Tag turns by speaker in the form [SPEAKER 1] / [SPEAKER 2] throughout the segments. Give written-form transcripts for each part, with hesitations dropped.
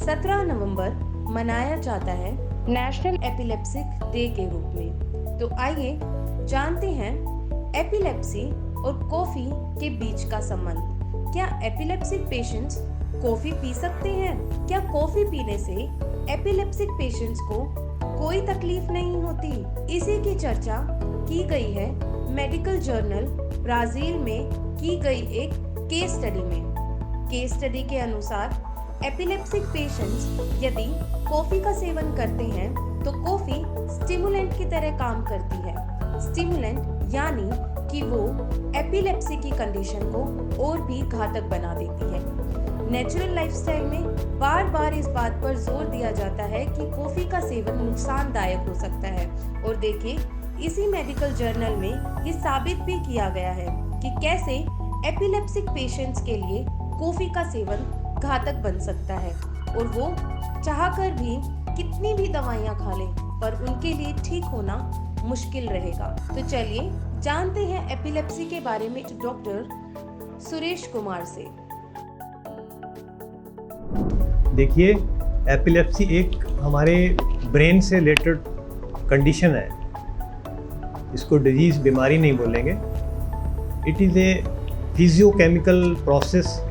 [SPEAKER 1] 17 नवंबर मनाया जाता है नेशनल एपिलेप्सिक डे के रूप में। तो आइए जानते हैं एपिलेप्सी और कॉफ़ी के बीच का संबंध। क्या एपिलेप्सिक पेशेंट्स कॉफ़ी पी सकते हैं? क्या कॉफ़ी पीने से एपिलेप्सिक पेशेंट्स को कोई तकलीफ नहीं होती? इसी की चर्चा की गई है मेडिकल जर्नल ब्राज़ील में की गई एक केस स्टडी में। केस स्टडी के अनुसार एपिलेप्सिक पेशेंट्स यदि कॉफ़ी का सेवन करते हैं तो कॉफ़ी स्टिमुलेंट की तरह काम करती है। स्टिमुलेंट यानी कि वो एपिलेप्सी की कंडीशन को और भी घातक बना देती है। नेचुरल लाइफस्टाइल में बार बार इस बात पर जोर दिया जाता है कि कॉफ़ी का सेवन नुकसानदायक हो सकता है। और देखिए, इसी मेडिकल जर्नल में ये साबित भी किया गया है कि कैसे एपिलेप्सिक पेशेंट्स के लिए कॉफ़ी का सेवन घातक बन सकता है और वो चाहकर भी कितनी भी दवाइयाँ खा लें पर उनके लिए ठीक होना मुश्किल रहेगा। तो चलिए जानते हैं एपिलेप्सी के बारे में डॉक्टर सुरेश कुमार से।
[SPEAKER 2] देखिए, एपिलेप्सी एक हमारे ब्रेन से रिलेटेड कंडीशन है। इसको डिजीज़ बीमारी नहीं बोलेंगे। It is a physiochemical process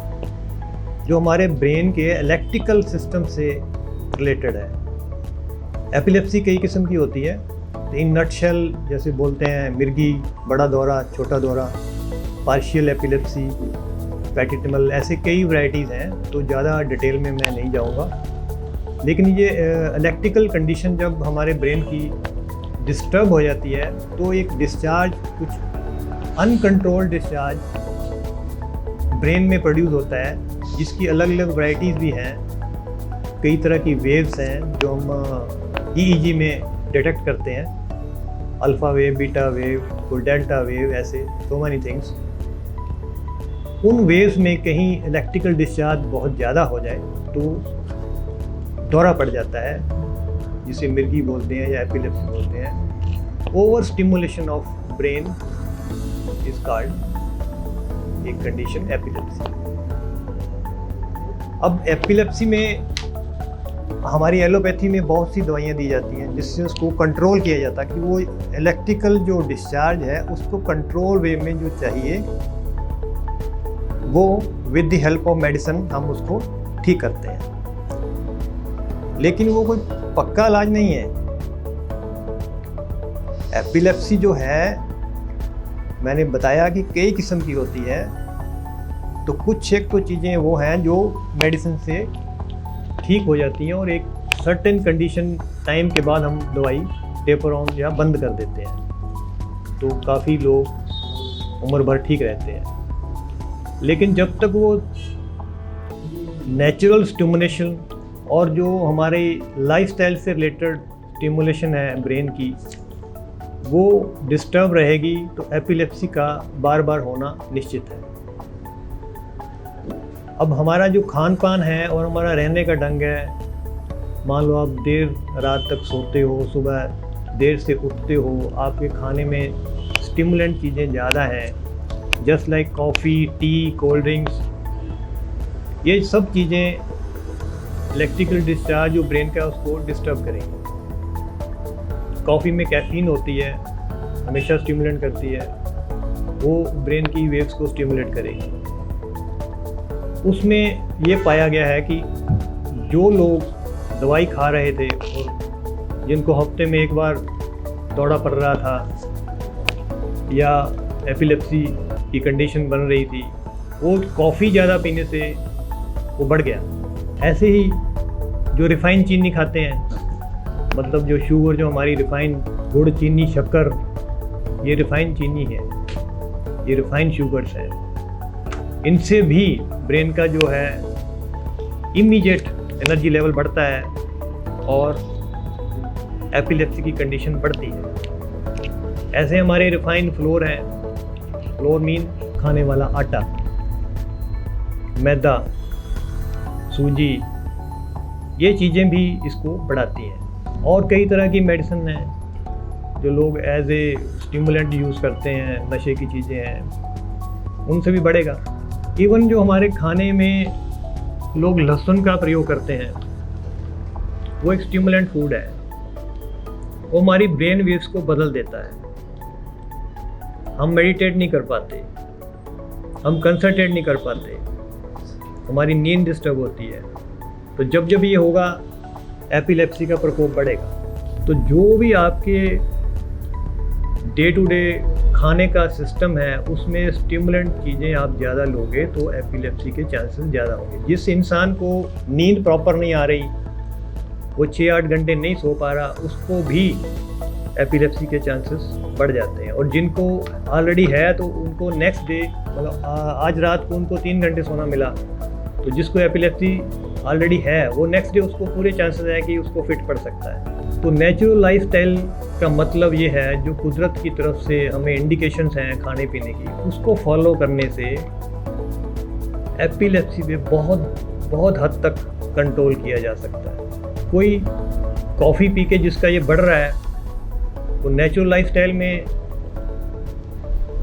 [SPEAKER 2] जो हमारे ब्रेन के इलेक्ट्रिकल सिस्टम से रिलेटेड है। एपिलेप्सी कई किस्म की होती है। इन नटशेल जैसे बोलते हैं मिर्गी, बड़ा दौरा, छोटा दौरा, पार्शियल एपिलेप्सी, पैटिटिमल, ऐसे कई वैरायटीज़ हैं। तो ज़्यादा डिटेल में मैं नहीं जाऊंगा। लेकिन ये इलेक्ट्रिकल कंडीशन जब हमारे ब्रेन की डिस्टर्ब हो जाती है तो एक डिस्चार्ज, कुछ अनकंट्रोल्ड डिस्चार्ज ब्रेन में प्रोड्यूस होता है, जिसकी अलग अलग वैरायटीज़ भी हैं। कई तरह की वेव्स हैं जो हम ईईजी में डिटेक्ट करते हैं, अल्फ़ा वेव, बीटा वेव, कोई डेल्टा वेव, ऐसे सो मैनी थिंग्स। उन वेव्स में कहीं इलेक्ट्रिकल डिस्चार्ज बहुत ज़्यादा हो जाए तो दौरा पड़ जाता है, जिसे मिर्गी बोलते हैं या एपिलेप्सी बोलते हैं। Over stimulation of brain is called एक कंडीशन एपिलेप्सी। अब एपिलेप्सी में हमारी एलोपैथी में बहुत सी दवाइयाँ दी जाती हैं जिससे उसको कंट्रोल किया जाता है कि वो इलेक्ट्रिकल जो डिस्चार्ज है उसको कंट्रोल वे में जो चाहिए वो with the help of medicine हम उसको ठीक करते हैं। लेकिन वो कोई पक्का इलाज नहीं है। एपिलेप्सी जो है, मैंने बताया कि कई किस्म की होती है। तो कुछ एक तो चीज़ें वो हैं जो मेडिसिन से ठीक हो जाती हैं और एक सर्टेन कंडीशन टाइम के बाद हम दवाई टेपर ऑन या बंद कर देते हैं। तो काफ़ी लोग उम्र भर ठीक रहते हैं। लेकिन जब तक वो नेचुरल स्टिमुलेशन और जो हमारे लाइफस्टाइल से रिलेटेड स्टिमुलेशन है ब्रेन की, वो डिस्टर्ब रहेगी तो एपिलेप्सी का बार बार होना निश्चित है। अब हमारा जो खान पान है और हमारा रहने का ढंग है, मान लो आप देर रात तक सोते हो, सुबह देर से उठते हो, आपके खाने में स्टिमुलेंट चीज़ें ज़्यादा हैं, just like coffee, T, cold drinks, ये सब चीज़ें इलेक्ट्रिकल डिस्चार्ज जो ब्रेन का उसको डिस्टर्ब करेंगी। कॉफ़ी में कैफीन होती है, हमेशा स्टिमुलेट करती है, वो ब्रेन की वेव्स को स्टिमुलेट करेगी। उसमें ये पाया गया है कि जो लोग दवाई खा रहे थे और जिनको हफ्ते में एक बार दौरा पड़ रहा था या एपिलेप्सी की कंडीशन बन रही थी, वो कॉफ़ी ज़्यादा पीने से वो बढ़ गया। ऐसे ही जो रिफ़ाइन चीनी खाते हैं, मतलब जो शुगर, जो हमारी रिफ़ाइन गुड़, चीनी, शक्कर, ये रिफ़ाइन चीनी है, ये रिफ़ाइन शुगर्स हैं। इनसे भी ब्रेन का जो है इमीडिएट एनर्जी लेवल बढ़ता है और एपिलेप्सी की कंडीशन बढ़ती है। ऐसे हमारे रिफाइंड फ्लोर हैं, फ्लोर मीन खाने वाला आटा, मैदा, सूजी, ये चीज़ें भी इसको बढ़ाती हैं। और कई तरह की मेडिसिन हैं जो लोग एज ए स्टिमुलेंट यूज़ करते हैं, नशे की चीज़ें हैं, उनसे भी बढ़ेगा। इवन जो हमारे खाने में लोग लहसुन का प्रयोग करते हैं, वो एक स्टिमुलेंट फूड है, वो हमारी ब्रेन वेव्स को बदल देता है। हम मेडिटेट नहीं कर पाते, हम कंसंट्रेट नहीं कर पाते, हमारी नींद डिस्टर्ब होती है। तो जब जब ये होगा एपिलेप्सी का प्रकोप बढ़ेगा। तो जो भी आपके डे टू डे खाने का सिस्टम है उसमें स्टिमुलेंट चीज़ें आप ज़्यादा लोगे तो एपिलेप्सी के चांसेस ज़्यादा होंगे। जिस इंसान को नींद प्रॉपर नहीं आ रही, वो 6-8 घंटे नहीं सो पा रहा, उसको भी एपिलेप्सी के चांसेस बढ़ जाते हैं। और जिनको ऑलरेडी है तो उनको नेक्स्ट डे, मतलब आज रात को उनको 3 घंटे सोना मिला, तो जिसको एपिलेप्सी ऑलरेडी है वो नेक्स्ट डे उसको पूरे चांसेस है कि उसको फिट पड़ सकता है। तो नेचुरल लाइफस्टाइल का मतलब ये है, जो कुदरत की तरफ से हमें इंडिकेशंस हैं खाने पीने की, उसको फॉलो करने से एपिलेप्सी पे बहुत हद तक कंट्रोल किया जा सकता है। कोई कॉफ़ी पी के जिसका ये बढ़ रहा है, वो नेचुरल लाइफस्टाइल में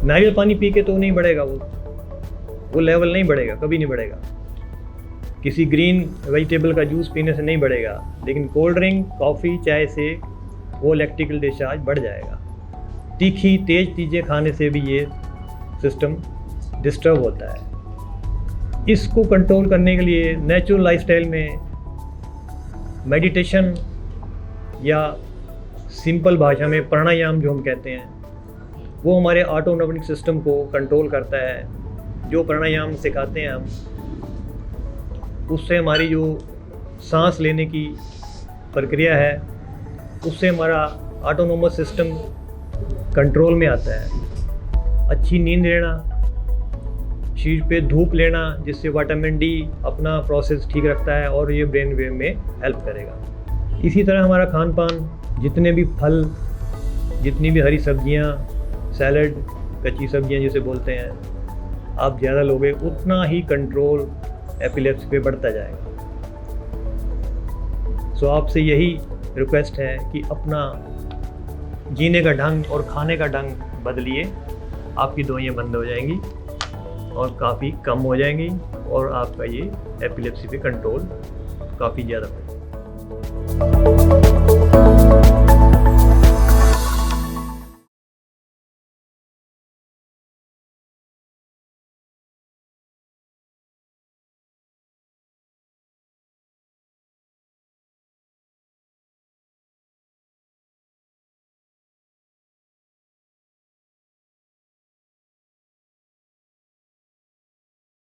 [SPEAKER 2] नारियल पानी पी के तो नहीं बढ़ेगा, वो लेवल नहीं बढ़ेगा, कभी नहीं बढ़ेगा। किसी ग्रीन वेजिटेबल का जूस पीने से नहीं बढ़ेगा, लेकिन कोल्ड ड्रिंक, कॉफ़ी, चाय से वो लैक्टिकल डिस्चार्ज बढ़ जाएगा। तीखी तेज़ चीज़ें खाने से भी ये सिस्टम डिस्टर्ब होता है। इसको कंट्रोल करने के लिए नेचुरल लाइफस्टाइल में मेडिटेशन या सिंपल भाषा में प्राणायाम जो हम कहते हैं, वो हमारे ऑटोनॉमिक सिस्टम को कंट्रोल करता है। जो प्राणायाम सिखाते हैं हम, उससे हमारी जो सांस लेने की प्रक्रिया है, उससे हमारा ऑटोनोमस सिस्टम कंट्रोल में आता है। अच्छी नींद लेना, शरीर पे धूप लेना, जिससे विटामिन डी अपना प्रोसेस ठीक रखता है और ये ब्रेन वेव में हेल्प करेगा। इसी तरह हमारा खान पान, जितने भी फल, जितनी भी हरी सब्जियां, सैलड, कच्ची सब्जियां जिसे बोलते हैं, आप ज़्यादा लोगे उतना ही कंट्रोल एपिलेप्सी पे बढ़ता जाएगा। सो आपसे यही रिक्वेस्ट है कि अपना जीने का ढंग और खाने का ढंग बदलिए, आपकी दवाइयाँ बंद हो जाएंगी और काफ़ी कम हो जाएंगी और आपका ये एपिलेप्सी पे कंट्रोल काफ़ी ज़्यादा बढ़ेगा।